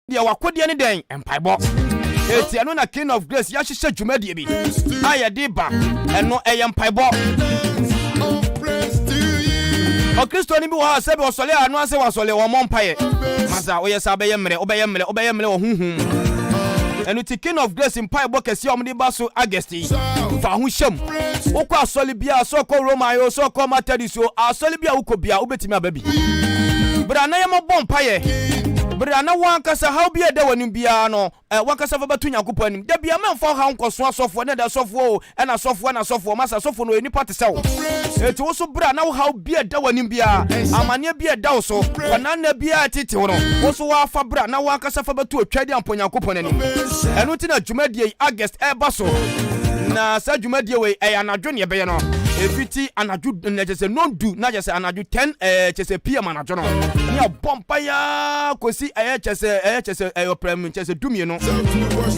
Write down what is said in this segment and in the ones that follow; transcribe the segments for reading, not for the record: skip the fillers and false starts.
dia wakode ne den empaibo eti eno na King of Grace ya hyehyɛ dwumadie bi aye de ba eno empaibo o Kristo ni bi wa se be osole anu ase wasole wo mompaye masa wo yesa be yemre wo hunhum enu ti King of Grace empaibo kesi omde ba so August fa ho hyem wo kwa asole bia so ko Roma yo so ko Methodist yo asole bia wo ko bia wo betimi ababi bra na yemo bompaye bra na wankasa how bia da wani bia no wankasa fa batu Nyankopɔn anim da bia manfa ha nkoso asofo ne da asofo na asofo masa asofo no enipa te sewo eti wo so bra na how bia da wani bia amane bia da wo so banana bia tete wo no wo so wa fa bra na wankasa fa batu atwadi ampo Nyankopɔn anim eno ti na dwumadie August eba so na sa dwumadie we anadwo ne be no efiti anadwo na jese nondu na jese anadwo 10 jese PM anadwo no ne bompa ya kosi jese oprem jese dumie no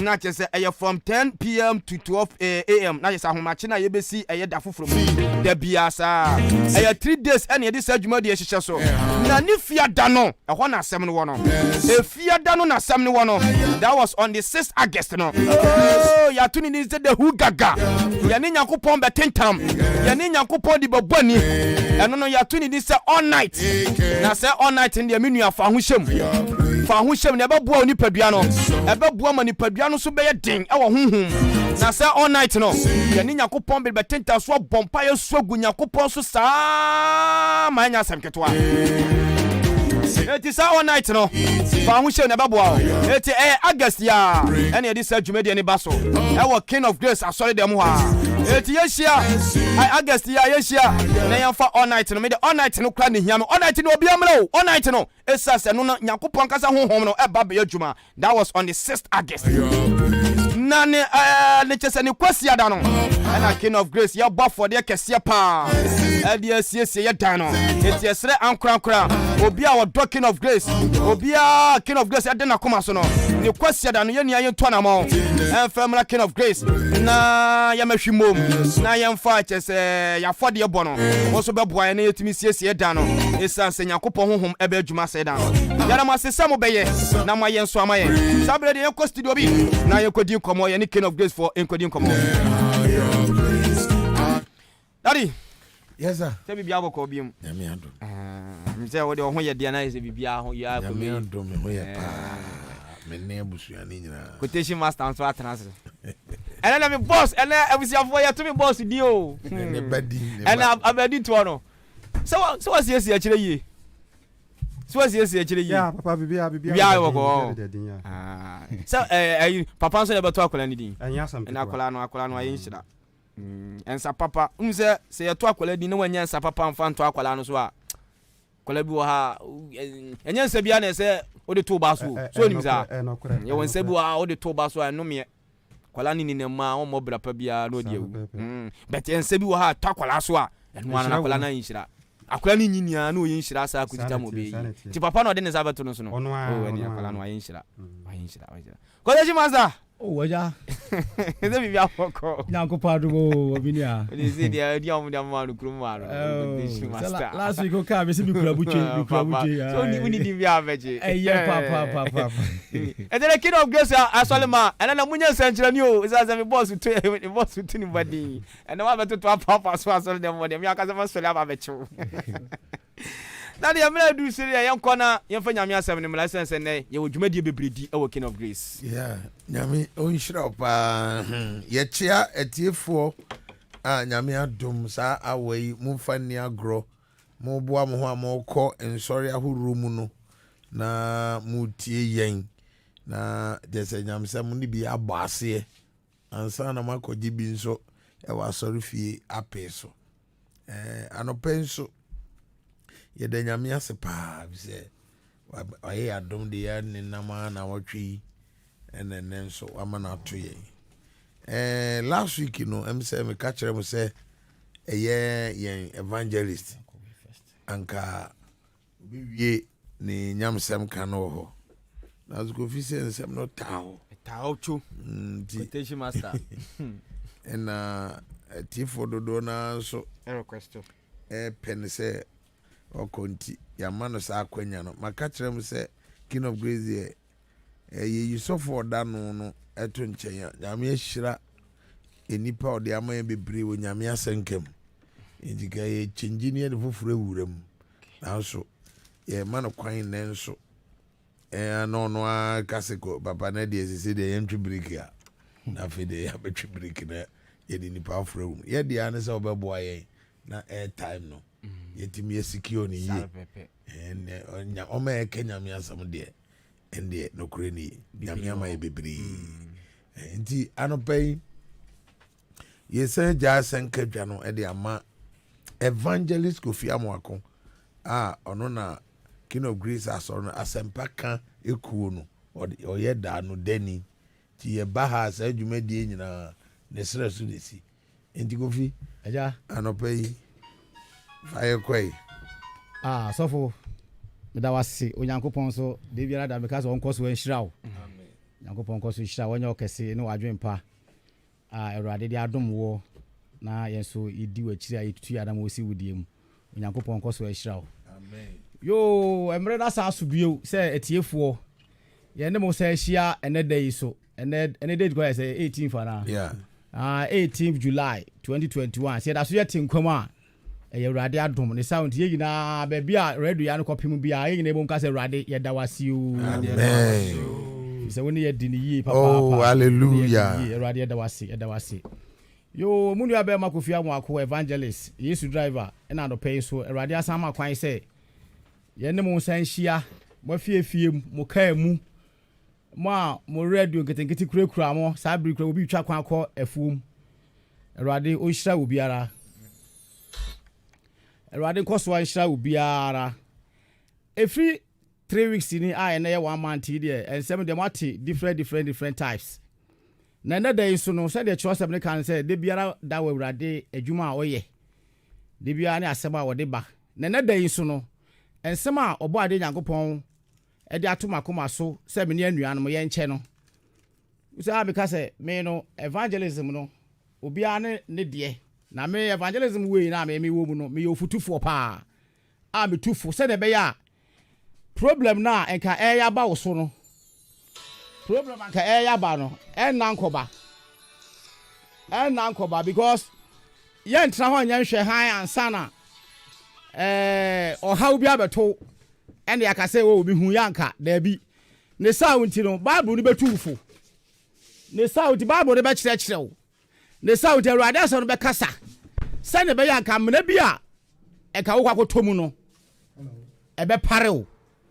na jese from 10 PM to 12 AM na jese ahomache na yebesi da foforo da biasa 3 days ene de sa dwumadie hyehyɛ so na ni fiada no ɛhɔ na asɛm no wɔ no fiada no na asɛm no wɔ no that was on the 6th August no oh ya tuni ni se de hu gaga ya ni Nyankopɔn betentam ya ni Nyankopɔn di babani eno no ya tuni ni se all night na se all night ndi me nua fa ho hyem na ɛbɛboa onipadua no ɛbɛboa ma nipadua no so bɛyɛ den ɛwɔ honhom na se all night no ya ni Nyankopɔn be betenta so bompa ya so gu Nyankopɔn so saa ma nya asɛm ketwa eti sa all night no fa ho hyem na ɛbɛboa eti August ya ene yedi sa dwumadi ne ba so ɛwɔ King of Grace asɔre dem ho a eti yeshia August ya yeshia na yɛmfa all night no me de all night no kra ne hia no all night no obi amle all night no esase no na Nyankopɔn kasa honhom no ɛba be adwuma that was on the 6th August na ne chese ne Kwasi ada no na King of Grace ya bɔ for de kɛse pa ɛde asiesie yɛ dan no eti esre ankra obi a wɔdɔ King of Grace obi a King of Grace ɛde na koma so no ne Kwasi ada no yɛ nia yɛ tɔna mo ɛmfamla King of Grace na ya mahwimom na yɛmfa chese ya fɔde yɛ bɔ no wo so bɛboa na yɛtumi siesie dan no esan sɛ Nyankopɔn honhom ɛbɛ adwuma sɛ dan no yɛra ma sesa mo bɛyɛ na ma yɛn so ama yɛn sabre de yɛkɔ studio bi na yɛkɔdi nkɔmɔ yɛ ni King of Grace for enkɔdi nkɔmɔ Daddy yes sir se bibia bɔkɔ biom ya me ado se wo de ho yɛ de na se bibia ho ya ko me ado me ho yɛ pa me ne abusua ne nyina quotation master so atena se ene na me boss ene abusiafo yɛ to me boss di o ne badi ene abadi to no so was yes ya kyerɛ yie so was yes ya kyerɛ yie ya papa bibia bɔkɔ so papa so yɛ bɛto akola ne din anya asam na akola no ayi nhyira ensa papa unse se ye to akola din na wanya ensa papa mfa nto akola no so a akola bi wo ha enya ensa bia na se o de to ba so nim za ye wonsa bi wo ha o de to ba so a no me akola ni na ma o mo bra pa bia no de ewu but ensa bi wo ha to akola so a eno ana akola na nhyira akola ni nyinia na o yin nhyira sa akudita mo be ti papa no de ne sa beto no so no o eni akola no ayin nhyira ko de master oh waja eze bibia foko Nyankopɔn adumo obinia oni se dia omo dia ma no kroma no master last week o ka be se bi kura buche so ni di bia beje papa edere King of Grace asolema ena na munya sankyira ni o isa me boss to ni badi ena wa beto to papa so asole dem mo dem ya ka se ma sole aba becho Daddy amela du seri yankɔ na yɛmfa nyame asɛm ne mla sense ne ye wo dwumadie bebredi e wo King of Grace yeah nyame onhyira pa yɛkyea atiefo a nyame adom saa awai mumfa ni agro mo boa mo ho amokɔ ensɔre ahoro mu no na mutie yɛn na dese nyame sɛ mo ni bi abɔ ase ansa na makɔgye bi nso e wa sɔre fie apɛ so anɔpɛ yɛda nyame ase paa bisɛ ɔyɛ adom de ya ne nama na wɔtwe ɛnɛ nso ama na ato yɛn last week no sɛ me ka kyerɛ mo sɛ ɛyɛ yɛn evangelist anka obiwie ne nyamsɛm ka no hɔ na zuko fi sɛ nsɛm no tao cho quotation master ɛna tifo dodo na so request pen sɛ okonti ya mano sa akwanya no maka kyerɛ mu sɛ King of Grace you so for that no eto nkyɛn nyame ahyira enipa ɔde ama yɛ bebree wɔ nyame asɛnkem nti ka yɛ engineer de foforo ewura mu nanso yɛ ma no kwan nɛ nso no kasiko papa na de sisi de yɛ ntwi break a na fe de yɛ betwi break na yɛ de nipa afro mu yɛ de ane sɛ ɔbɛboa yɛ na air time no yɛtimi yɛ secure ne yie nya ɔma yɛ kenya me asam de ende no kure ni nyame ama yɛ bebree nti anopai yɛsɛn gya sɛnkadwa no de ama evangelist Kofi Amoako ɔno na King of Grace asɔre no asɛmpa ka ekuo no ɔyɛ da no dani ti yɛ ba ha saa dwumadie nyinaa ne srɛ so de si nti Kofi aja anopai fire kwai sɔfo meda wase onyankopɔn so de biara da meka sɛ ɔnkɔ so anhyira wo amen nyankopɔn nkɔ so hyira wɔnyɛ ɔkɛse ne wadwen pa awurade de adom wo na yɛn so yɛdi w'akyiri a yɛtutu adam wɔ si wodie mu onyankopɔn nkɔ so ahyira wo amen yo emre na sa so bio sɛ etiefoɔ yɛne mo sɛ ahyia ɛnɛ da yi so ɛnɛ date go sɛ 18 fa na 18th July 2021 sɛ da so yɛ tenkwam a ɛyɛ awurade adom ne sound yɛ nyinaa baabi a radio ya no kɔpem bi a yɛ nyinaa bom ka sɛ awurade yɛda wase o amen sɛ woni yɛ di ne yie papa oh hallelujah awurade yɛda wase yo mu nua bɛ ma Kofi Amoako evangelist yesu driver ɛna no pay so awurade asam akwan sɛ yɛne mo san hyia mo fiefie mo kaa mu mo radio nketenkete kurakura mo saa biri kura obi twa kwan akɔ afuom awurade o hyira obiara awurade nkɔso anhyira obiara every 3 weeks ni a na yɛ 1 month deɛ ensɛm de mate different types na na day so no sɛ de kyerɛsɛm ne kan sɛ de biara da wɔ awurade adwuma a ɔyɛ de biara ne asɛm a wɔde ba na day so no ensɛm a ɔbɔ ade Nyankopɔn ɛde atomakoma so sɛ me ne anuanom yɛ nkyɛ no sɛ a beka sɛ me no evangelism no obiara ne deɛ na me evangelism we na me wo mu no me yofutufo pa a me tufo sɛ de be ya problem na enka ɛya ba wo so no problem enka ɛya ba no ɛnna nkoba because ye ntra ho nya nhwɛ han ansa na ɔhaw bi abeto ɛne akase wo obi hu yanka da bi ne sound no bible ni betufo ne sound bible ni be kyerɛkyerɛw ne sound awurade asɛ no be kasa sɛ ne be yanka mena bi a ɛka wo kwakoto mu no ɛbɛ parew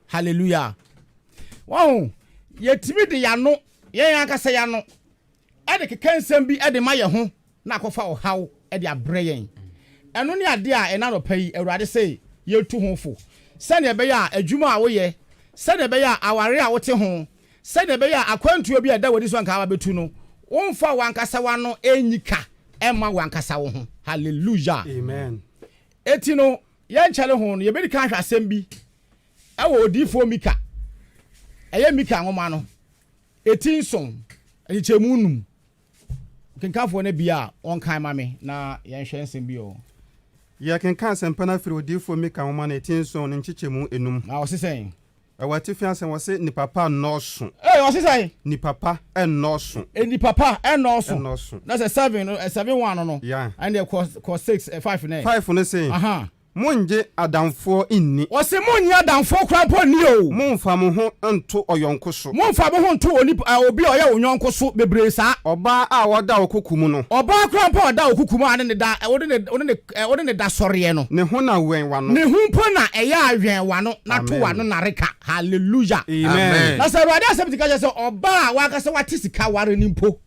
hallelujah wow yɛtimi de yano yɛn akasa yano ɛde kekansɛm bi ɛde ma yɛ ho na akɔfa ɔhaw ɛde abrɛ yɛn ɛno ne ade a ɛna no pɛyi awurade sɛ yɛtu ho fo sɛ ne be ya adwuma a woyɛ sɛ ne be ya aware a wote ho sɛ ne be ya akwantuo bi a da wodi so anka aba betu no wonfa wankasa wano enyika ɛma wankasa wo ho hallelujah amen eti no yɛn kyale ho no yɛbɛdi kan hwɛ asɛm bi ɛwɔ odifo mika ɛyɛ mika ngoma no eti nson ɛkyɛmu num kenkafo ne bia ɔnkan ma me na yɛn hwɛ nsɛm bi o yɛ kenkan asɛmpa na firi odifo mika ngoma na eti nson ne nkyekyɛmu enum na ɔsesɛn awati fi asɛm wɔ se nipa pa nnɔɔso ɔsesɛn nipa pa nnɔɔso nipa pa nnɔɔso na sɛ 7 no yeah and kɔ 6 5 ne 5 ne se aha monje adamfo inni ɔse monye adamfo krampo ni o monfa mo ho nto ɔyɔnko so monfa mo ho nto obi a ɔyɛ onyɔnko so bebre saa ɔba a wɔda okukum no ɔba krampo ɔda okukum a ne da ɔde ne da sɔreɛ no ne ho na wɛn wano ne ho mpo na ɛyɛ awɛn wano na to wano na reka hallelujah amen na sɛ awurade asɛm tika kyɛ sɛ ɔba a wakasa wate sika ware ni mpo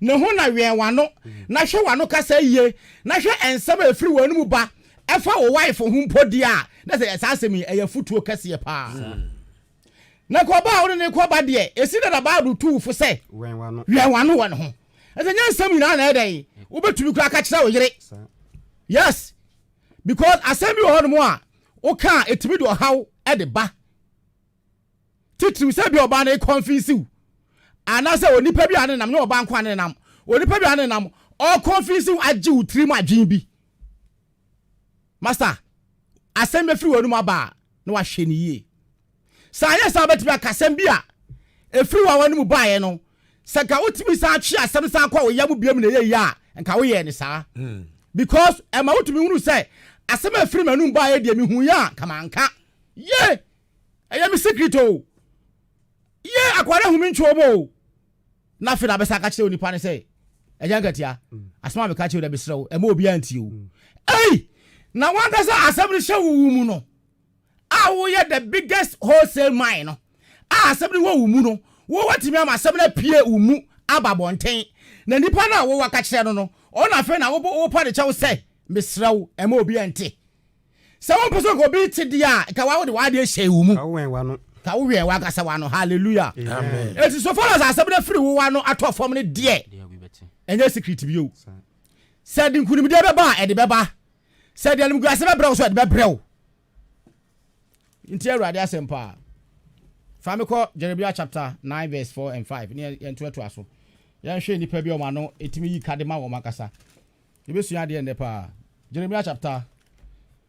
ne ho na wɛn wano na hwɛ wano kasa yie na hwɛ ensɛm a efiri wanu mu ba ɛfa wo wife ho mpodi a na sɛ asasɛm yi ɛyɛ futuo kɛseɛ paa na ko ba wo ne ko ba de esi da ba do tu fo sɛ wɛn wano wɔ ne ho ɛsɛ nya nsɛm nyina na ɛdɛn wo betumi kura ka kyerɛ wo yere yes because asɛm bi wɔ hɔ no mu a wo ka etimi do ɔhaw ɛde ba titiri sɛ bi ɔba na confuse you anasa onipa bi ane nam ne ɔba nko ane nam onipa bi ane nam all confuse you agye wo tirim adwen bi master asɛm be free wonu aba na wa hwe ne yie sa yɛ sa betimi akasɛm bi a efiri wa wanu mu bae no saka wotimi sa atwe asem sa kwa wo yam biam na ye ya nka wo ye ne saa because ema wotumi hunu say asem efiri manum bae de mi hu ya kamanka ye eya mi secret o ye akwara hu mi ntwo mo na fe na besa ka kire onipa ne say eja nkatia asema me ka kire de besrew ema obi anti o na wanga sa asem ne hwe mu no awo ye the biggest wholesale mine no asem ne wo mu no wo watimi am asem na pie umu ababonten na nipa na wo waka kire no ona fe na wo pa de chew say besrew ema obi anti se won person go bi ti dia ka wa wo de wa de hye umu ka wen wa no ka wo we wa ka sa wa no hallelujah amen it is so far as asem na free wo wa no atofom ne de enye secret bi o said nkunim de beba e de beba said anim guase be brew so e de be brew inti awurade asempa famiko Jeremiah chapter 9 verse 4 and 5 ne yentoto aso yan hwe nipa bi o ma no etimi yi kade ma wo makasa ebesua de ende pa Jeremiah chapter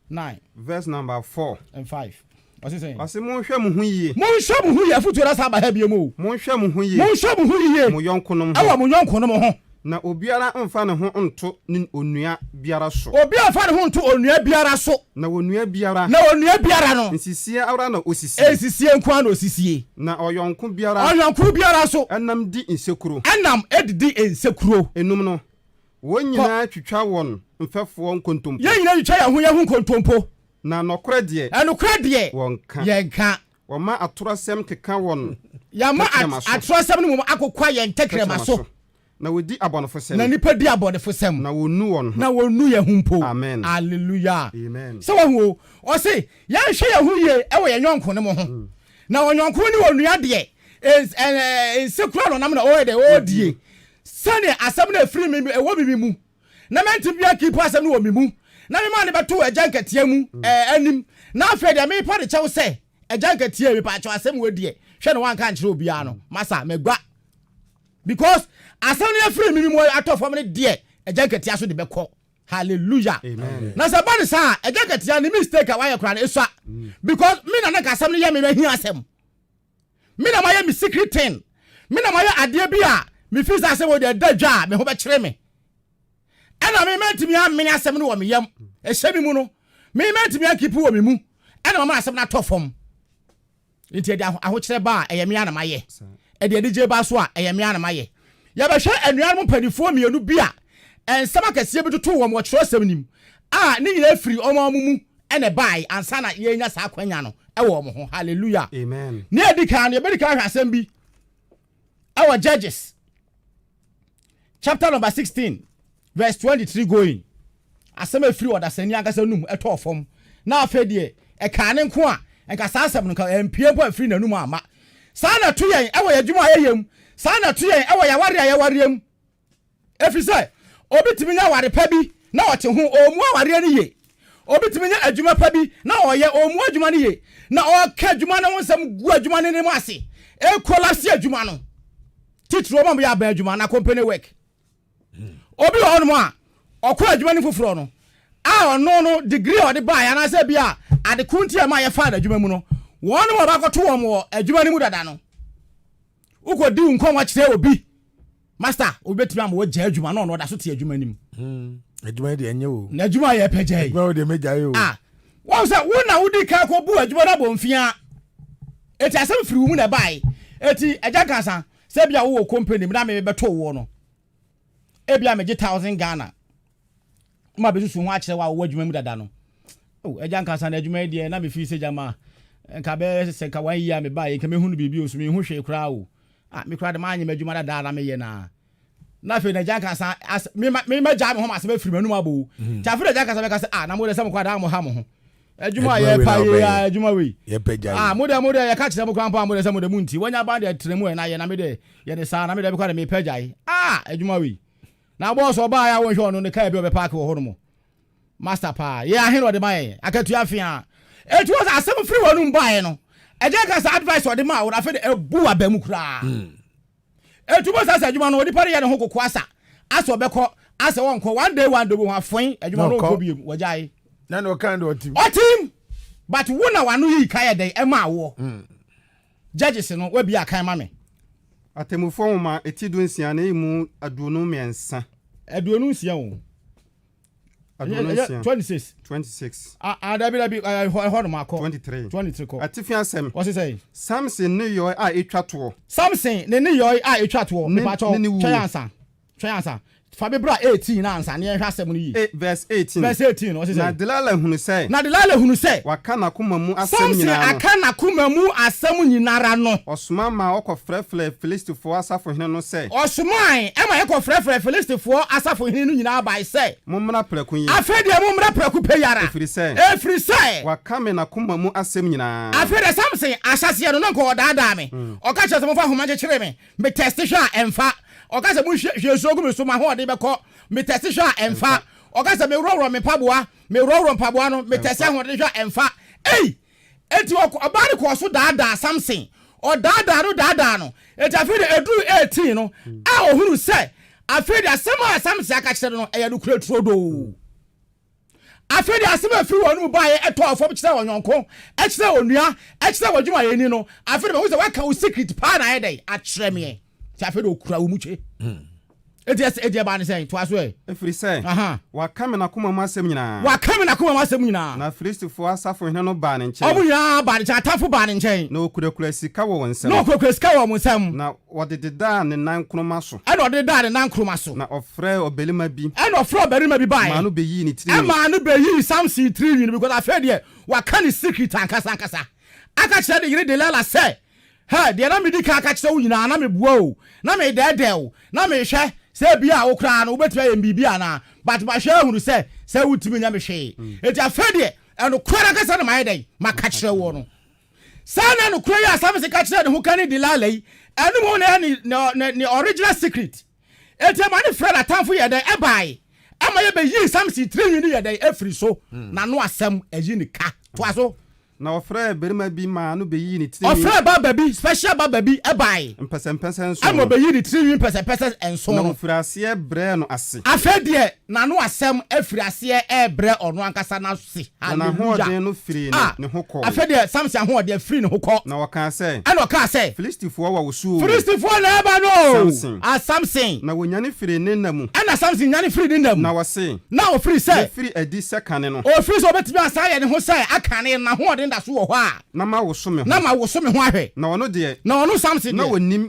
9 verse number 4 and 5 what's he saying wase mo hwe mo hu yie futu ra sa ba ha bi mu mo hwe mo hu yie mo yonko no awa mo yonko no ho na obiara mfa ne ho nto ne onua biara so obiara fa ne ho nto onua biara so na onua biara no nsisie awra na osisie nkwa na osisie na oyonko biara so enam di edidi ensekuro enum no wonyina twitwa won mfefo nkontompo ye nyina twitwa ya ho nkontompo na nokore de wonka yenka woma atorasem keka won yama atorasem no mu akokwa yen tekrema so na wodi abonofo sem na nipa di abonofo sem na wonu won na wonu ye humpo amen hallelujah amen so wo o se ya hwe ye hu ye e wo ye nyonko ne mo ho na wonyonko ni wonua de sekura no nam na o de o die sane asem na free me e wo bibi mu na menti bia keep asem no wo mi mu na me ma ne beto ejankatia mu anim na afa de me pa de chew se ejankatia me pa chew asem wo die hwe no wanka nkire obia no masa megwa because asem na free me mu atofo me de ejankatia so de bekọ hallelujah amen na se bani sa ejankatia ni mistake awaye kra na esua because me na ka asem ne ye me hi asem me na my secret thing me na my ade bia me feel say wo de dadwa me ho be kire me ena me mentimi amene asem no wo me yam ehye mi mu no me mentimi akipu wo me mu ena mama asem na tofom nti de aho kire ba eyeme ana maye e de DJ ba so a eyeme ana maye ya be hwe anuan mpanifo mienu bia ensem akese bi tutu wo mo kire asem nim a ne nyina firi omo mu ene bai ansa na ye nya sa kwanya no e wo mo ho hallelujah amen ne edikan ye bedika hwe asem bi our Judges chapter number 16 verse 23 going asem free order sani akasa num eto fom na afedie e ka ne nko a enka sa asem no ka empie po free nanum ama sa na to yen e wo yadwuma ayem sa na to yen e wo yaware ayawarem efi say obi timi nya ware pa bi na o te ho omu aware ne ye obi timi nya adwuma pa bi na o ye omu adwuma ne ye na o ka adwuma na wonsam gu adwuma ne mu ase e collapse adwuma no titro mo ya ba adwuma na company work obi ho no a okwa adwuma ni foforo no a ono no degree o de ba ya na se bia ade kunti ma ye fa adwuma mu no won mo ba ko to wo adwuma ni mu dada no uko di nko wa kire obi master obi betimi am wo gya adwuma no no da so te adwuma ni mu adwuma de enye o na adwuma ye pejai adwuma de meja yo won say wo na wo di ka ko bu adwuma na bomfia eti asem firi mu na bai eti eja kansa se bia wo company mi na me beto wo no ebia me 1000 Ghana ma be susu ho akire wa wo adwuma mu dada no eja nkansa na adwuma die na me fi se jama nka be se ka wan ya me ba ye ka me hunu bibi osu me hu hwe kra o me kra de ma anya me adwuma dada na me ye na fe na eja nkansa me ma ja me ho ma se be firi manum abo ta fe eja nkansa be ka se na mo de se mo kwa da mo ha mo ho adwuma ye pa ye adwuma we ye peja mo de ye ka kire mo kwa mo de se mo de munti wanya ba de tremu na ye na me de ye de sa na me de be kwa de me peja adwuma we na boss oba ya won hwe no ne kai bi obe park wo ho no mo master pa ye ahen ode mai akatu afia etu was asem free wonu bae no eje ka sa advice ode ma wo afi de ebu abamu kra etu boss asa adwuma no odi pare ye ne ho kokko asa obekọ asa won ko one day bo ho afon adwuma no ko biem wajai na no kind of team but wona wanu yi kai dey e ma wo Judges no we bia kan ma me Atemufo ma etidu nsia na imu aduonu miensa. Aduonu nsia wo. Aduonu nsia. 26. Dabi ho no mako. 23 ko. Atifi asem. What say? Samson ne yo a etwa to. Samson ne yo a etwa to. Me ba cho. Twayansa. Fabibra 18 na ansa ne hwa asem no yi. Verse 18. Verse 18 what say? Na Delilah hunu say. Wakana kuma mu asem nyina. Samson akana kuma mu asem nyinara no. Osuma ma okofrefle Filistifo asafo hene no say. Osuman e ma ekofrefle Filistifo asafo hene no nyina ba say. Mummra preku yi. Afede mummra preku peyara. Efri say. Wakame na kuma mu asem nyina. Afede Samson asase no nko odaada me. Oka chese mo fa homa chekere me. Me test hwa emfa. Oka se mu hweso gu me so ma ho de beko. Me test hwa emfa. Oka se me roro me paboa. Me roro paboa no me test ho de hwa emfa. Eti obade ko so daada Samson. O daada no. Eti afede eduru 18 no. A ohuru se. Afede asema Samson aka kire no eya no kura trodo. Afede asema firi wonu ba ye eto afo kire wononko. E kire onua, e kire wadwuma ye ni no. Afede be wo se waka wo secret pa na ye dai a kire me. Ti afede okura wo muche. Edi ba ne say to aso e. Efiri say. Wakame na kuma mu asem nyina. Wakame na kuma mu asem nyina. Na Filistifo asafo hene no ba ne nche. Obu ya ba ne nche atafo ba ne nche. Na okurakura sika wo wonsam. Na okurakura sika wo wonsam. Na wodededa ne nan kroma so. E na wodededa ne nan kroma so. Na ofre obelima bi. E na ofre obelima bi bai. Ma no be yi ni tiri. E ma no be yi Samson tiri ni because afede ye wakane secret ankasa. Aka kire de yire Delilah say. Ha, de na me di ka kire wo nyina na me bua o. Na me dede o. Na me hwe say bia wo kra no obetua ye mbibia na but ba hwe hunu say wutimi nya me hwe eti afede eno kwara kasa na mai dai maka kire wo no sana no kwara ya Samson ka kire ne hu kan Delilah yi enu mo na ni original secret eti ma ne friend atamfo ye dai ebai ama ye be yi Samson 3 ni ye dai efri so na no asem ayi ni ka to aso na ofre berima bi ma no be yi ni tiri. Ofre baba bi special baba bi ebai. Mpese enso. Amo be yi ni tiri mpese enso. Na ofrase bre no ase. Afedie na no asem afirase bre ono ankasa na se. Na ho ode no firi ne ho ko. Afedie Samson ho ode firi ne ho ko. Na waka say. Ana waka say. Filistifo wa wosu. Filistifo na eba no. Samson. Na wonyane firi ne namu. Ana Samson nyane firi ne namu. Na wase. Na ofiri say. Firi adi sekane no. Ofiri so betimi asaye ne ho say akane na ho ode nda so wo ho a. Na ma woso me ho. Na ma woso me ho ahwe. Na ono de. Na ono Samson de.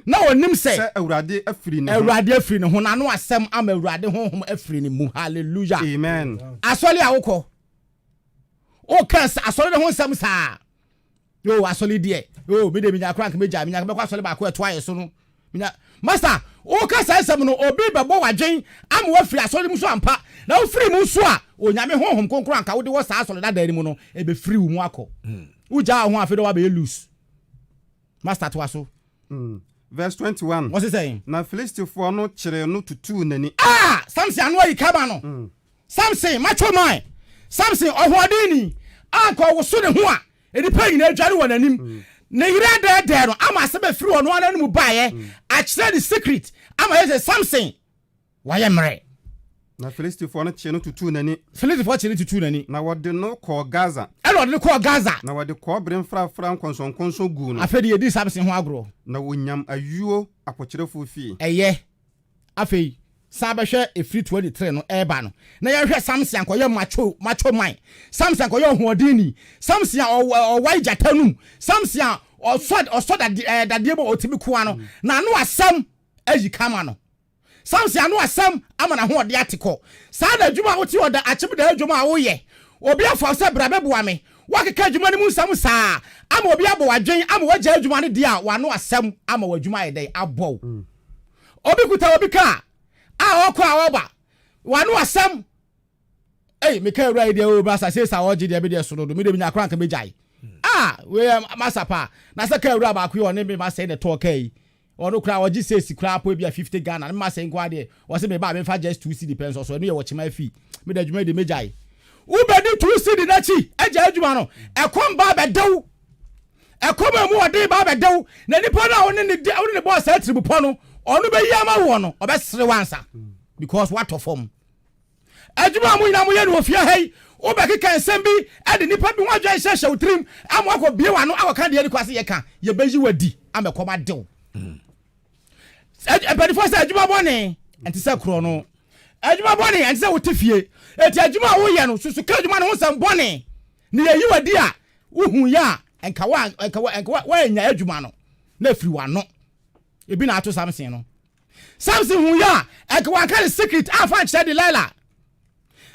Na wonim say. Se awurade afiri ne ho. Awurade afiri ne ho na no asem ama awurade honhom afiri ne mu. Hallelujah. Amen. Asole awoko. O kansa asole ne ho nsam saa. Yo asole de. Yo me de minya krank meja minya be kwa asole ba ko eto aye so no. Minya master o kansa nsam no obi bebo wadwen ama wafiri asole mu so ampa. Na ofiri mu so a onyame honhom konkro anka wo de wo saa asole da dani mu no e be free mu akọ. Uja ho afedo wa be loose. Master to aso. Verse 21. What's he saying? Na Filistifo no kire no tutu nani. Samson anu ayi kaba no. Samson macho man. Samson ohodini. Anko wo so ne ho a. Edipa nyina adware wɔ nanim. Ne yire de no ama se be free ono ananu mu baaye. A kire the secret. Ama ye say Samson. Waye mre. Na Filistifo no kire no tutu nani. Filistifo kire tutu nani. Na wode no kɔ Gaza. Wode kɔ Gaza. Na wode kɔ brem frafra nkonsonkonso gu no. Afedi edi Samson ho agro. Na wonyam ayuo apokyerefo fi. Eye. Afei sabehwe efri 23 no eba no. Na ye hwe Samson ankoye macho man. Samson ankoye hoodini. Samson owai jatanum. Samson osod dadie bo otimi kuwa no. Na no asam ayi kama no. Samson anu asam ama na ho ode atiko. Saa da dwuma wo ti oda achebe da dwuma wo ye. Obi afa se brabe boa me. Wakeka dwuma ne mu nsam saa. Ama obi abo wadwen ama wagya dwuma ne dia wa no asam ama wadwuma ye dai abo. Obi kuta obi ka. Okọ awoba. Wa no asam. Me ka ewura ide o brasa se sa oji de be de so no do me de nya kranka me jai. We masapa. Na se ka ewura ba ku yo ne me ma say the talk yi. Ono kra oji se si kra po bia 50 Ghana na ma say nkwa de. Wo se me ba me fa just 2 cedi pence so no ye wo chima fi. Me da dwuma de me jai. Ubedi 2 cedi na chi. Eja adwuma no. Ekom ba be dew. Ekom mu ode ba be dew. Na nipa na woni ne boss atribu po no. Onu be yama wo no obesere wansa because what of form adwuma mu ina mu ye no ofia hei obekeka nsem bi ade nipa bi wadwa hye utrim amwa ko bie wa no akoka de ni kwase ye ka ye beyi wadi amekoma dew Mpanyinfoɔ sɛ adwuma bɔne ɛnti sɛ korɔ no adwuma bɔne ɛnti sɛ wote fie eti adwuma a woyɛ no susu ka adwuma no ho sɛm bɔne ne yɛyi wadi a wohu ya enka wa nya adwuma no na firi wano ebi na ato Samson no Samson hu ya enka wa ka secret afa kyerɛ Delilah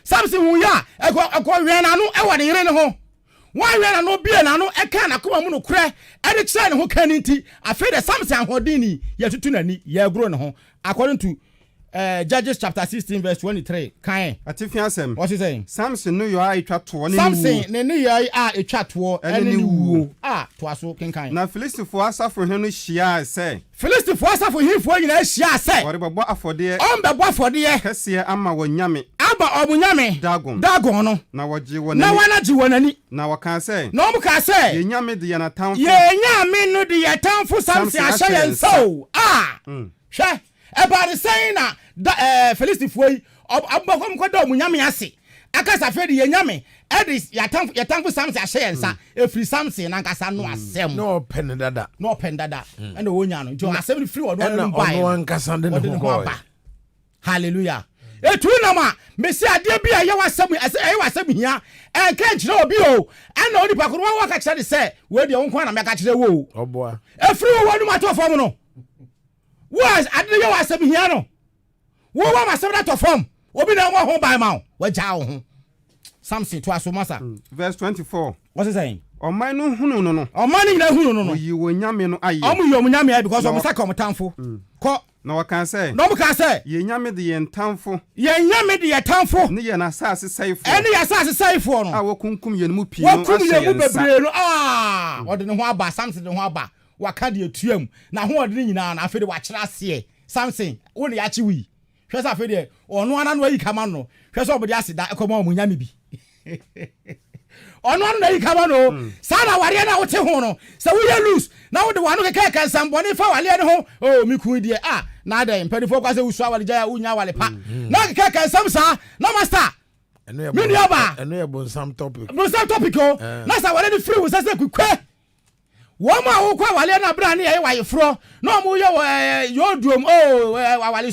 Samson hu ya enka wɛn na no ɛwɔ ne yere ne ho wa wɛn na no bie na no ɛka na koma mu no korɛ ɛde kyerɛ ne ho ka ni nti afei de Samson ahodin ni yɛtutu nani yɛgro ne ho according to Judges chapter 16 verse 23 kan Atifia asem what you saying Samson no yo a etwa to ne Samson ne yo a etwa to ene wuo to aso kenkan na Filistifo asafo he no hia sɛ Filistifo asafo hifo nyina hia sɛ wɔre bɛbɔ afɔde on bɛbɔ afɔde kɛse ama wɔnyame aba ɔmunyame dagon no na wɔgye wɔnani na wana gye wɔnani na wɔka sɛ na ɔmo ka sɛ yenyame de yana tamfo yenyame no de yatamfo Samson ahyɛ yɛn so hwɛ about the saying na Filistifo yi abubakom ko da omunyame ase akasa fe de yenyame edis yatamfo Samson ahyɛ yɛn sa efiri Samson na nkasa no asɛm no pen dada ɛna wonya no nti asɛm no firi wɔdo no bae no nkasa de no ho hallelujah etu na ma mesi ade bi a yɛ wasɛm hia ɛnka kyerɛ obi o ɛna onipa koro wa ka kyerɛ de sɛ we de wo nko na meka kyerɛ wo oboa efiri wo no mato fam no was ade yɛ wasɛm hia no wo wa masɛm na to fam obi na wo ho ban ma wo gya wo ho Samson to aso masa verse 24 what's he saying ɔman no hunu no ɔman ni na hunu no yi wɔnyame no aye ɔmo yi ɔmunyame because ɔmo saka ɔmo tamfo kɔ na wɔka sɛ na ɔmo ka sɛ yenyame de yɛn tamfo yenyame de yɛn tamfo ne yɛn asase sɛifo ɛne yɛn asase sɛifo no a wɔkunkum yɛn mu pii no wɔkum yɛn mu bebree no ɔde ne ho aba Samson de ho aba waka de etuam na ho ɔde ne nyinaa na afei de wakyerɛ aseɛ Samson wo ne yakye wi hwɛ sɛ afei de ɔno ana no ayi kama no hwɛ sɛ ɔbɛde ase da ɛkɔma ɔmunyame bi ɔno ano na yi kama no sana ware na wote ho no sɛ woyɛ loose na wode wano keka nsambɔne fa wale ne ho o miku die na da mpɛdifo kwa sɛ wusu awale gya unya wale pa na keka nsam sa na master me ni aba ɛno yɛ bonsam topic o na sa wale ne free wo sɛ kwekwe woma wo kwa wale na bra ne yɛ wayefro na mo yɛ yoduom wale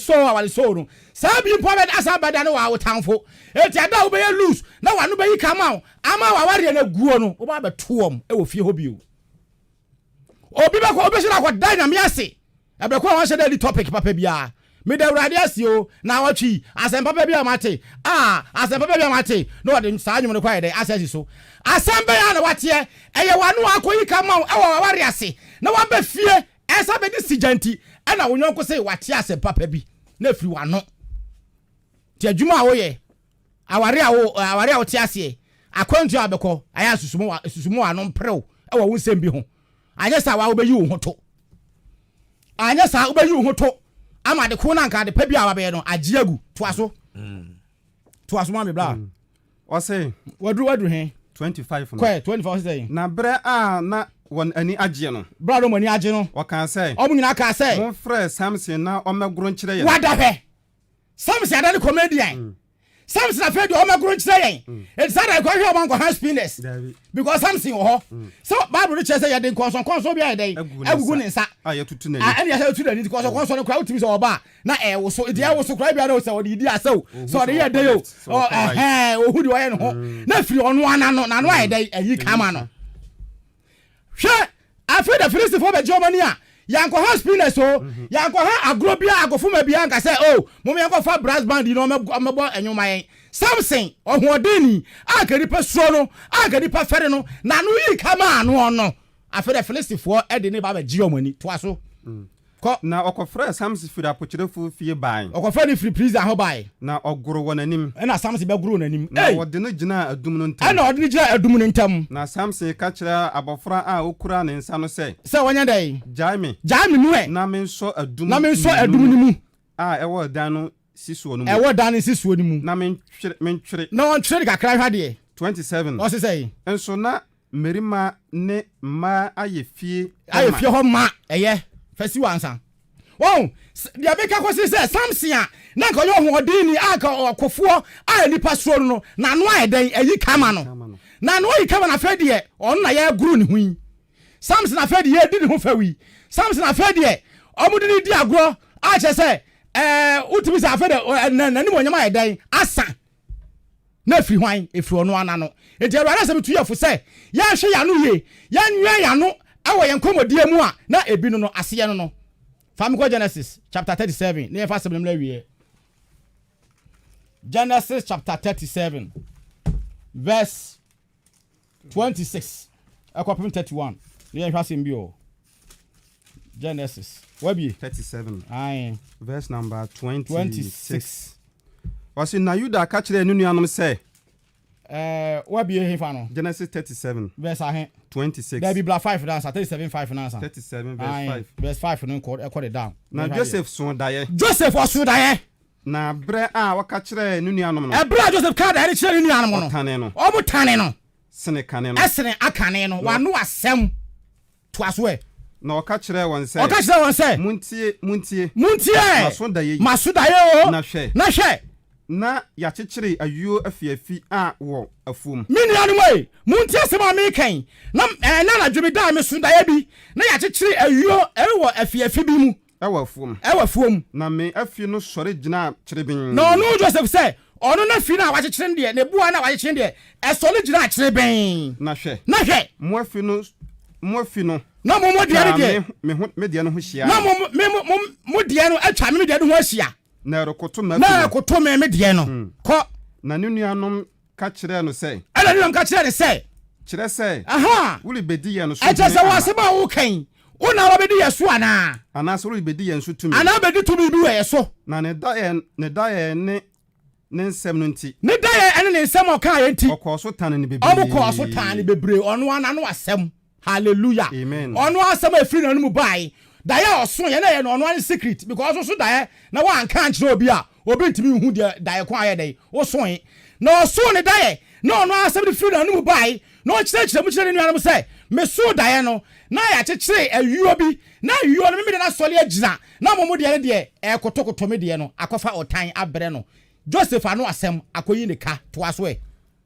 so no sabi mpo be asa bada no wa wotamfo eti ada wo be loose na wa no be yi kama ama wa ware na guo no wo ba be toom e wo fie ho bio obi be ko obi hye na ko dan na me ase e be ko won hye da topic papa bia me da urade ase o na watwi asem papa bia mate asem papa bia mate no de saa nyum no kwa ide asesi so asem be ya na wate e ye wa no akoyi kama e wa ware ase na wa be fie esa be di sijanti e na wonyon ko se wate asem papa bi na firi wa no ti adwuma a woyɛ aware a wote ase akwantu abekɔ aya susumu ano mprew ɛwɔ wo nsɛm bi ho anya sa wa wobeyi wo ho to anya sa wobeyi wo ho to ama de ko na nka de pa bi a wabɛyɛ no agye agu to aso ma me bla ɔse wadu he 25 no kɔ 25 say na bre na won ani agye no bra do mani agye no wɔka sɛ ɔmo nyina ka sɛ mo frɛ Samson na ɔmɛgoro nkyerɛ yɛn wada hɛ Samson adane comedian Samson afei de ɔmɛgoro nkyerɛ yɛn it said I go here man go hand spinners because Samson wɔ hɔ so Bible no kyerɛ sɛ yɛde nkɔnsɔnkɔnsɔ bi ayɛ dɛn agugu ne nsa yɛtutu n'ani ɛne yɛsɛ tutu n'ani nkɔnsɔnkɔnsɔ no kora wotumi sɛ ɔba na ɛwo so ɛde ɛwo so kora bia na sɛ ɔde di asɛw sɛ ɔde yɛ dɛn o ohu de ɔyɛ no ho na firi ɔno ana no na no ayɛ dɛn ayi kama no hwɛ afei de Filistifo bɛgye ɔmani a yanko ha spinners o yanko ha agro bia agofuma bia nka say mo me yanko fa brass band no mebo enwuma yen Samson ohodeni akadi pa suro no akadi pa fere no na no yi kama no no afere Filistifo e de ne ba ba gi omani to aso ko na okofra Samson firi apokyerefo fie bai okofra ni firi prison ho bai na ogoro wonanim na Samson be goro nanim na wode no gina adum no ntam na wode no gina adum no ntam na Samson ka kyerɛ abofra a okura ne nsa no sɛ wonya dai jaime nu e na me nso adum ni mu a ɛwɔ dan no sisuo no mu ɛwɔ dan no sisuo ni mu na mentwere na on twere kakra hwa de 27 o se sɛ enso na merima ne ma ayefie ho ma ɛyɛ fasi wansa dia beka kwasi sɛ Samson a na nka yo hoɔdeni aka akofo a nipa soro no na no ayɛdan ayi kama no na no ayi kama na fa de ɔno na yɛ guru ne hui Samson na fa de yɛ di ne ho fawi Samson na fa de ɔmo de di agro a che say utimi sa afa de nani mo nyama edan asa na firi hwan efiri ono ana no enti Awurade asem tu yefo say ya hwe ya no ye ya nwa ya no awo yen komodie mu a na ebi no ase ye no Famiko Genesis chapter 37 ne fa asem lemla wie Genesis chapter 37 verse 26 akopim 31 ne fa asem bi o Genesis wabi 37 aye verse number 26 was in Yuda catch the nuanom say wabi he fa no Genesis 37 verse 26 there be bla 5 dance 37 5 dance 37 verse 5 verse 5 no call it down na Joseph so daye oso daye na bre a waka kire nuanom no bra Joseph ka daye kire nuanom no tane no obo tane no sene kane no esene akane no wa no asem to aso e na waka kire won say muntie maso daye o na hwe na ya kyekyere ayuo afiafi a wo afum mini anu mai muntie sema me kan na dwumi da me so daye bi na ya kyekyere ayuo ewo afiafi bi mu ewo afum na me afi no sore gina kyereben no Joseph say ono na fi na wa kyekyere de na bua na wa kyekyere de esole gina kyereben na hwe mo afi no na mo de me de no ho hia na mo de no atwa me de no ho hia na rekoto me de no ko na nuanom ka kyerɛ no sɛ ala nuanom ka kyerɛ ne sɛ kyerɛ sɛ aha wuli bedi yɛ no so ɛkyɛ sɛ wasema wo kan una wa bedi yeso ana so wuli bedi yɛ so tumi ana bedi tumi bi wɔ yeso na ne da yɛ ne nsɛm no nti ne da yɛ ene ne nsɛm ɔka yɛ nti ɔkɔ so tane ne bebree ɔmokɔ so tane bebree ɔno ana no asɛm hallelujah amen ɔno asɛm afiri na no mu bai daye oso ye na ye no one secret because so daye na wa anka nkyere obi a obi ntimi hu de daye kwa ye dey oso yi na oso ne daye na ono asem de firi na no mu bai na o kyerɛ mu kyerɛ ne nuanom sɛ me so daye no na ya kyekere ayuo bi na ayuo no me de na sɔle agyina na momo de ne de kotokoto me de no akɔfa otan abrɛ no Joseph ano asɛm akoyi ne ka to aso e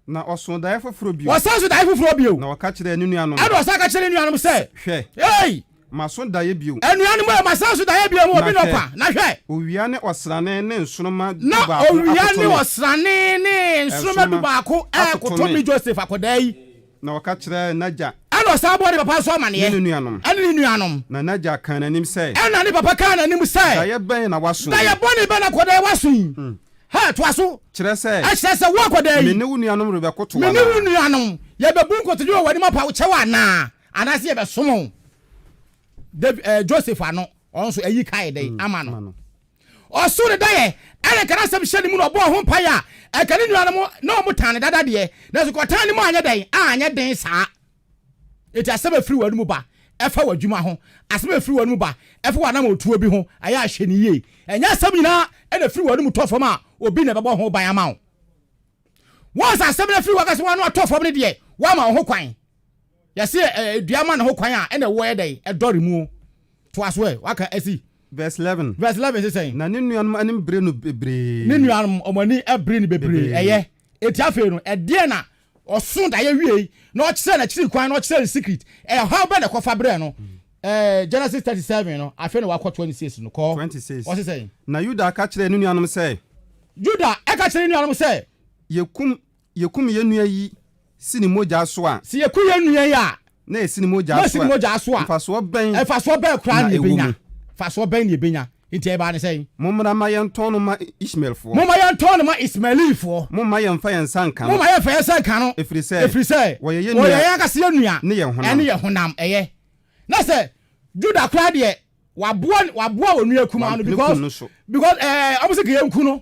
na oso daye foforo bi osa so daye foforo bi o na waka kyerɛ ne nuanom ado osa ka kyerɛ ne nuanom sɛ hwɛ hey maso daye bio enuanu mo maso daye bio mo obi no kwa na hwe owia ne osrane ne nsoroma na owia ne osrane ne nsoroma du baako koto mi Joseph akoda yi na waka kyerɛ naja ano sabo de papa so amane ye ne nuanom na naja kan anim sɛ ɛna ne papa kan anim sɛ daye bɛn na waso daye bɔne bɛn na koda waso ha to aso kyerɛ sɛ ɛkyerɛ sɛ wo akoda yi me ne wo nuanom rebɛkoto me ne wo nuanom ye bebu nkotoju wo wani mapa wo kyɛwa na anase ye bɛsomo Joseph ano onso ayi kai dey ama no oso de daye ene kana sem hyɛ ni mu no bo ho pa ya ekane nuanom na o mutane dada de na so kotan ni mu anya den anya den saa eti asem afiri wanu mu ba efa wadwuma ho asem afiri wanu mu ba efa wana ma otuo bi ho aya ahye ni ye enya asem nyina ene afiri wanu mu tofom a obi na bɛbɔ ho ban ama wo won sa asem na afiri wakase wanu atofom ne de wa ma ho kwan yɛse duama na ho kwan a ene wo yɛdɛ ɛdɔre mu to aso ɛ waka asi verse 11 say saying na ne nuanom anim bre no bebree ne nuanom omani abre no bebree ɛyɛ eti afi no ɛde na ɔso da yɛ wie na ɔkyerɛ na kyiri kwan na ɔkyerɛ secret how ba na kɔfa bre no Genesis 37 no afi no wakɔ 26 no kɔ 26 what say na Yuda ka kyerɛ ne nuanom sɛ Juda ɛka kyerɛ ne nuanom sɛ yekum ye nua yi sini moja so a si yeku ye nua ya na esini moja so a faso bɛn kra na ebenya faso bɛn na ebenya nti e ba ne sɛ momra ma yɛntɔn no ma Ishmaelfo momma yɛntɔn no ma Ismaelifo momma yɛmfa yɛnsa nka no momma yɛmfa yɛnsa nka no efiri sɛ wɔyɛ yɛ akase yɛ nua ne yɛ honam ɛyɛ na sɛ Juda kra de waboa onua kuma no because obviously ke yanku no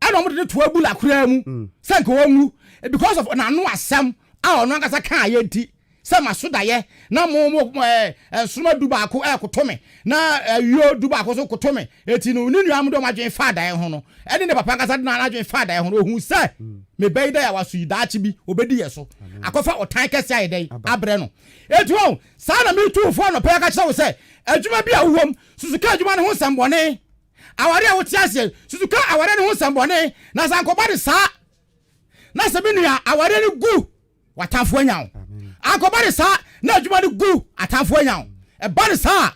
ana omo de to abula kra mu sɛ nka wɔnwu because of nanu asɛm a ɔno akasa ka ayenti sɛ maso daye na mo nsoma du baako kotome na ayuo du baako so kotome eti no ni nuam do madwen fa daye ho no ɛne ne papa akasa na adwen fa daye ho no ohun sɛ me bɛyi da ya waso yidaachi bi obedi ye so akɔfa otan kɛse ayedai abrɛ no eti ho saa na me tu fo no pɛ ka kyerɛ wo sɛ adwuma bi a wom susuka adwuma ne ho sambɔne aware a wote ase susuka aware ne ho sambɔne na sankɔba de saa na sɛ bi nua aware ne gu watamfo anya wo akɔba de saa na adwuma ne gu atamfo anya wo ɛba de saa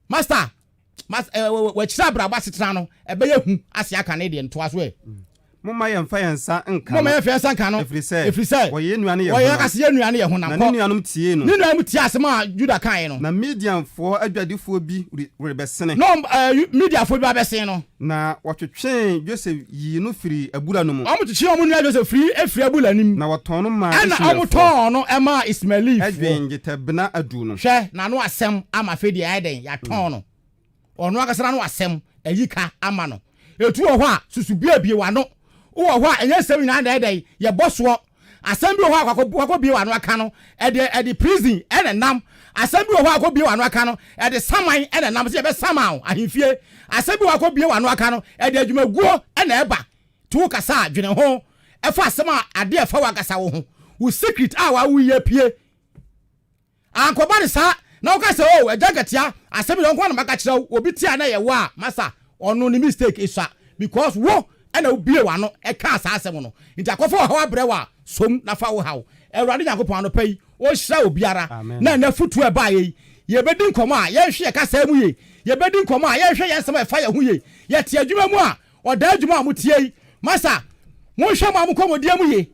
master mas we chira braba setena no ebe ye hu ase aka ne de ntoa so e Mama ye mfa yensa nka mama ye mfa nka no efri say wo ye nuane ye wo ye aka se ye nuane ye ho na ne nuanum tie no ne nuanum tie asema Juda kan no na median fo adwadefo bi rebesene no media fo bi abesen no na wotwetwen Joseph yi no firi abura no mu amutchi omu nua Joseph firi efri abula nim na woton no ma na amuton no ema Ismaili adwengete bena adu no hwe na no asem ama fedi aiden ya ton no ono akasara no asem ayika ama no etu ho a susubia bie wa no wo ho a enye sem na aiden ye boso asem bi ho akwa bie wa no aka no e de prison ene nam asem bi ho akwa bie wa no aka no e de saman ene nam se ye be saman ahimfie asem bi ho akwa bie wa no aka no e de adwumaguo ene eba tu kasa adwene ho e fa asem a ade e fa wa kasa wo ho wo secret a wa wo ye pie ankoba de sa na wo kasa o ejagatia asem bi nko na maka kire obi tia na ye wa masa ono ni mistake isa because wo ena obie wa no e ka asa asem no nti akofo hawa brewa som na fa wo hawo ewrade yakopon ano pai o hira obiara na na futu e ba ye bedi nkomo a ye hwe kasa mu ye bedi nkomo a ye hwe ye nsem e fa ye hu ye ye tie adwuma mu a oda adwuma a mu tie masa mo hwe ma mu komodie mu ye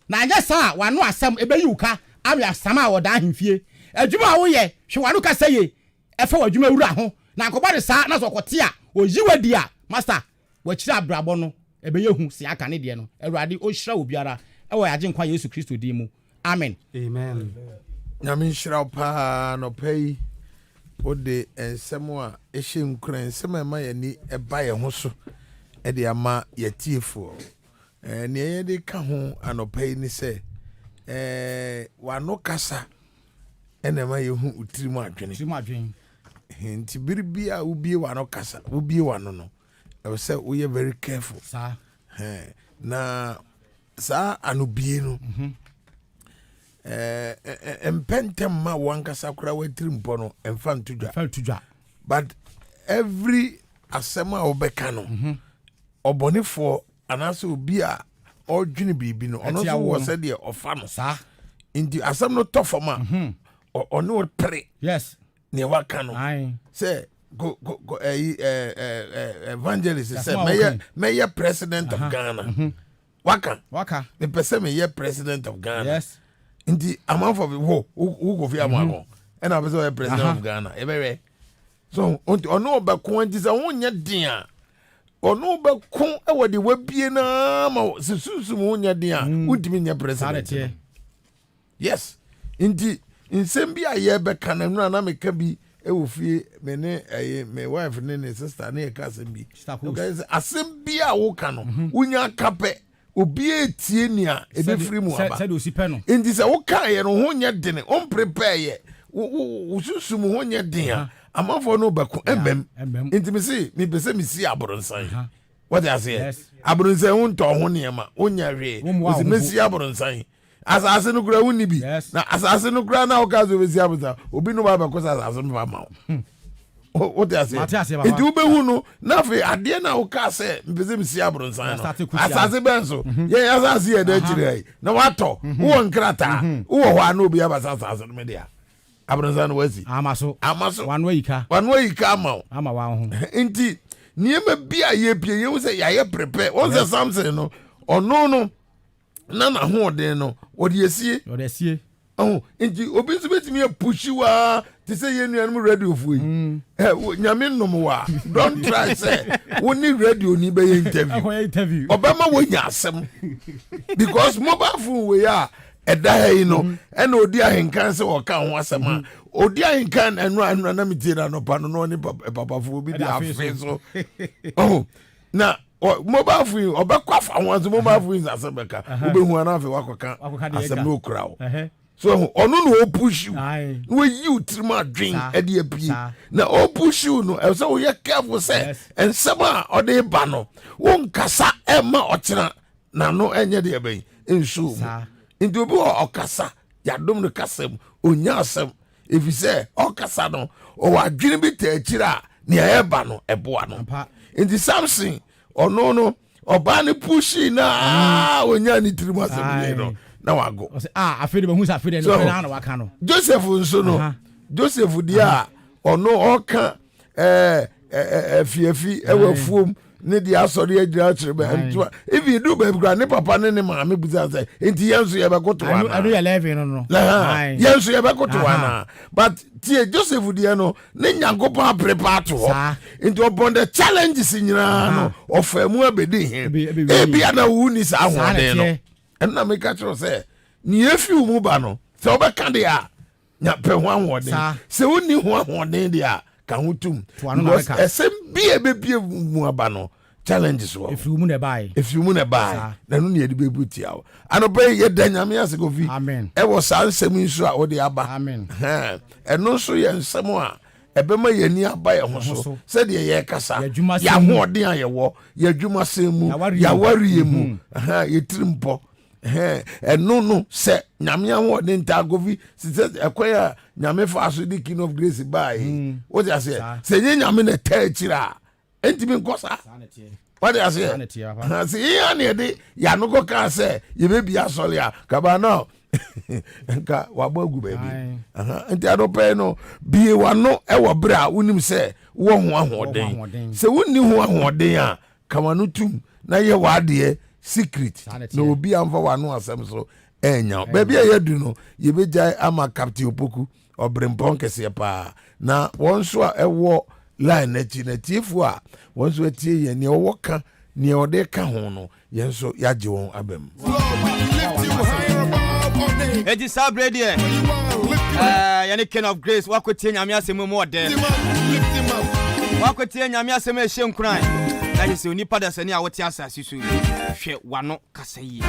na anya sa wano asem ebe yi uka ami asam a oda ahemfie adwuma wo ye hwe wano kasa ye e fa wadwuma wura ho na akoba de sa na so kote a oyi wadi a masa wachira brabo no ebe ye hu se aka ne de no ewrade o hira obiara e wo yaje nkwa Yesu Kristo di mu amen amen nyame hira pa no pai ode ensem a ehye nkura ensem ma ye ni eba ye ho so e de ama yatiefo ne ye de ka ho anopai ni se wano kasa ene ma ye hu utirimu adwene nti biribia ubie wano kasa ubie wano no I say we are very careful sa na sa anubie no empentem ma wankasa kura wetirimpo no emfa ntudwa but every asema obeka no obonefo anase obi a odwene bibi no ono so wo se de ofa no sa indi asem no tofoma ono pre yes ne waka no say go evangelist say mayor president of Ghana waka the person mayor president of Ghana yes indi amount of who go fi amako and I was president of Ghana everywhere so ono ba ko andi say wonya din a ono ba ko e wode wabie na ma sususu wonya din a udimi nya president yes indi nsem bi aye be kananu na meka bi e wo fie me ne me wife ne sister ne ka asem bi guys asem bi a wo ka no unya kape obi etie ni a e be free mu aba indi se wo ka ye no ho nya den on prepare ye wo susu mu ho nya den a amafo no ba ko embem indi me si me be se me si aboronsan what I say aboronsan ho nto ho ne ma onya hwe wo si me si aboronsan asase no kura woni bi na asase no kura na okazo besi abuza obi no ba kosa asase no ba ma o te ase enti ube hu no na fe ade na o ka se mpese msi abronsan no asase benso ye asase ye da kire na wato wo nkrata wo ho ana obi abasa asase no media abronsan no wasi amaso wanwa yika ama wa ho enti niema bia ye pie ye wo se ya ye prepare wo se something no ono no na ho den no odi esie oh nti obi nso betimi e pushi wa ti say ye nuanum radio fu yi nyame nnom wa don't try say woni radio ni be interview obama wo nya asem because mobile phone we ya eda yi no na odi ahenkan se wo ka ho asem a odi ahenkan enu na mitira no pa no ni papa fu obi di afi so oh na mobile phone obekwafa ho aso mobile phone asebeka obehu anafe wakoka asem no kura o so onu no push you we you trima drink e dey pie na o push you no e say we careful say and sama o dey ba no won kasa e ma o kira na no enye dey ben ensu nti obi o kasa ya dom no kasam onya asem if you say o kasa no o wadwene bi ta akira na e ba no e boa no nti Samson ono no oba ne pushi na onya ni trima asem no na wago afede be hu sa afede no na waka no Joseph nso no Joseph dia ono oka efi ewa fuom ne di asori agira chirebe if you do baby gra ne papa ne maame buza say enti yenso ye bekoto wana anu ye 11 no yenso ye bekoto wana but tie Joseph die no ne nyankopon prepare to ho enti upon the challenges nyina no ofamu abedi he ebi ana wuni sa ahode no enna me ka chiro say ni efi mu ba no se obeka de a nya pe ho ahode se woni ho ahode de a ka hutum because esem bia bebie mu aba no challenges wo if you mu na buy na no ne de bebuti awo anobe ye da nyame ase go fi amen e wo san nsem nso a wo de aba amen eno nso ye nsem a ebema ye ni aba ye ho so se de ye kasa ya ho ode a ye wo ye adwuma sem mu ya wari mu ye tirimpo eno no se nyame ho ode nta go fi se ekoya nyame fa so di king of grace bai wo ja se nye nyame na ta chira entimi nkosa what I say see ya ne de ya no go kan say ye be bia sole a kaba no nka wabagu baby enti adope no bie wano e wo bra wonim say wo ho ahoden se wonni ho ahoden a kama no tum na ye wade secret na obi amfa wano asem so enya baby ye du no ye be jai ama captain opoku obrempon kese pa na wonso a ewo line na tifu a wonso atie ye ne owo ka ne ode ka ho no yenso yaje won abem Eji sabredi yani king of grace wakotie nyame asem mu ode wakotie nyame asem e hye nkran na yesi onipa da sani a wote asase so hwe wano kasa yi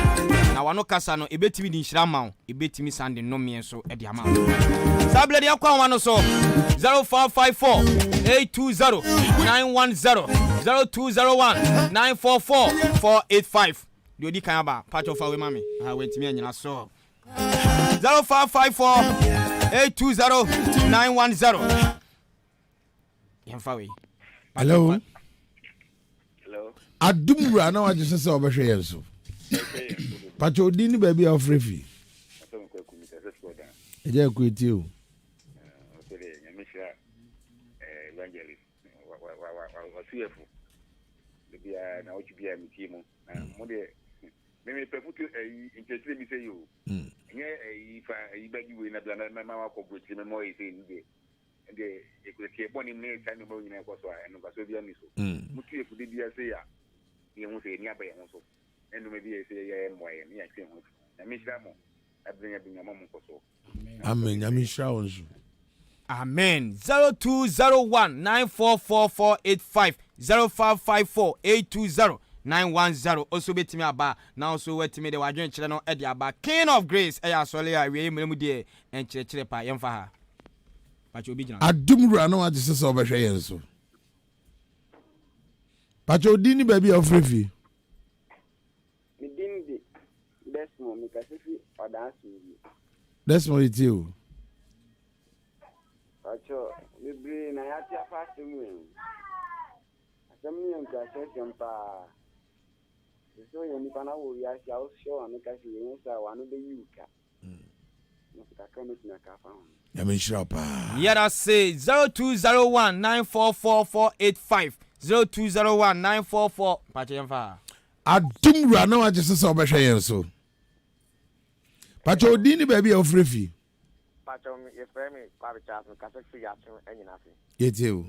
na wano kasa no ebetimi di nhira ma ebetimi sande no me so e di ama sabredi akwa wano so 0554820910 0201944485 di odi kan aba patch of away mami wentimi anyina so 0554820910 yemfawe hello adumura na waje sese obehwe yenso pacho di ni baby of refi eje ku eti o evangelist wasuefu bia na ochibia mitimo mo de me pefutu interest mi say you nye fa ibagi we na bla na mama ko bro me mo say ni de ekwete boni me tan mo nyina ko so eno ba so bia mi so mutu efu de bia say ya ye ho say ni aba ye ho so eno me bia say ye mo ye ni akwe ho na mi shira mo abrenya bi nyama mo ko so amen nyami shira onzu amen 0201944485 0554820910 also betimi aba na also wetimi de wadwen kire no e de aba king of grace e ya sole a we mremu de en kire pa yemfa ha pacho obi gina adumura na waje sese obehwe yenso pacho di ni baby of refi mi din de desmo mi kasefi odansu desmo iti o pacho libre na ya tia fast mu asemi nka session pa so ye ni pana wo ya sia o show am ka si yen sa wa no be yuka no ka ka no tina ka fa ya me shira pa yara say 0201944485 02019444 pacho yemfa adumura na waje sese obehwe yenso pacho di ni baby of refi pacho ye frame pa bi chat ka se fi ya chen enyina fi yeti o